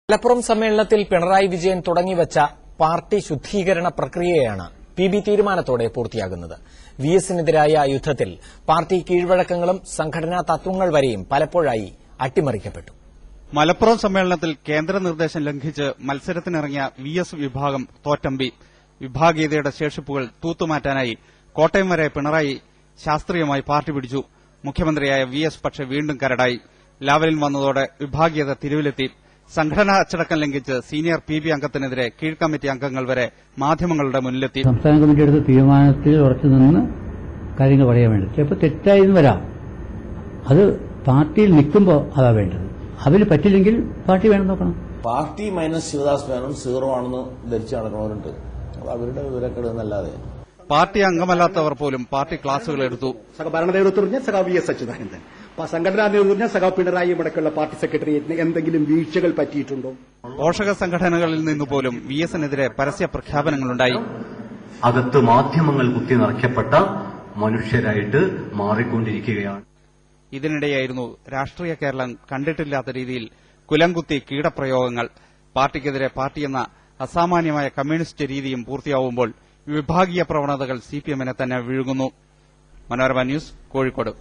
മലപ്പുറം സമ്മേളനത്തിൽ പിണറായി വിജയൻ തുടങ്ങിവച്ച പാർട്ടി ശുദ്ധീകരണ പ്രക്രിയയാണ് PB തീരുമാനത്തോടെ പൂർത്തിയാകുന്നത്. VS-നെതിരായ യുദ്ധത്തിൽ പാർട്ടി കീഴ്വഴക്കങ്ങളും സംഘടനാ തത്വങ്ങൾ വരെയും പലപ്പോഴായി അട്ടിമറിക്കപ്പെട്ടു. മലപ്പുറം സമ്മേളനത്തിൽ കേന്ദ്ര നിർദ്ദേശം ലംഘിച്ച് മത്സരത്തിനിറങ്ങിയ VS വിഭാഗം തോറ്റമ്പി. വിഭാഗീയതയുടെ ശേഷിപ്പുകൾ തൂത്തുമാറ്റാനായി കോട്ടയം വരെ പിണറായി ശാസ്ത്രീയമായി പാർട്ടി പിടിച്ചു. മുഖ്യമന്ത്രിയായ VS പക്ഷേ വീണ്ടും കരടായി. ലാവലിൻ വന്നതോടെ വിഭാഗീയത തിരുവിലെത്തി. സംഘടനാ അച്ചടക്കം ലംഘിച്ച് സീനിയർ PB അംഗത്തിനെതിരെ കീഴ്കമ്മിറ്റി അംഗങ്ങൾ വരെ മാധ്യമങ്ങളുടെ മുന്നിലെത്തി. സംസ്ഥാന കമ്മിറ്റി എടുത്ത തീരുമാനത്തിൽ ഉറച്ചുനിന്ന് കാര്യങ്ങൾ പറയാൻ വേണ്ടി ചിലപ്പോൾ തെറ്റായെന്ന് വരാം. അത് പാർട്ടിയിൽ നിൽക്കുമ്പോൾ അതാ വേണ്ടത്. അതിന് പറ്റില്ലെങ്കിൽ പാർട്ടി വേണം നോക്കണം. പാർട്ടി മൈനസ് ശിവദാസ് മേനോൻ 0 ആണെന്ന് ധരിച്ചു നടക്കുന്നവരുണ്ട്. അവരുടെ വിവരക്കേട് എന്നല്ലാതെ പാർട്ടി അംഗമല്ലാത്തവർ പോലും പാർട്ടി ക്ലാസുകൾ എടുത്തു. ഭരണ നേതൃത്വം VS അച്യുതാനന്ദൻ, സംഘടനാ നേതൃത്വം പിണറായി അടക്കമുള്ള പാർട്ടി സെക്രട്ടേറിയറ്റിന് എന്തെങ്കിലും വീഴ്ചകൾ പറ്റിയിട്ടുണ്ടോ? പോഷക സംഘടനകളിൽ നിന്നുപോലും VS-നെതിരെ പരസ്യ പ്രഖ്യാപനങ്ങളുണ്ടായി. അകത്ത് മാധ്യമങ്ങൾ കുത്തി നിറയ്ക്കപ്പെട്ട മനുഷ്യരായിട്ട് മാറിക്കൊണ്ടിരിക്കുകയാണ്. ഇതിനിടെയായിരുന്നു രാഷ്ട്രീയ കേരളം കണ്ടിട്ടില്ലാത്ത രീതിയിൽ കുലംകുത്തി കീടപ്രയോഗങ്ങൾ. പാർട്ടിക്കെതിരെ പാർട്ടിയെന്ന അസാമാന്യമായ കമ്മ്യൂണിസ്റ്റ് രീതിയും പൂർത്തിയാവുമ്പോൾ വിഭാഗീയ പ്രവണതകൾ CPM-നെ തന്നെ വിഴുങ്ങുന്നു. മനോരമ ന്യൂസ്, കോഴിക്കോട്.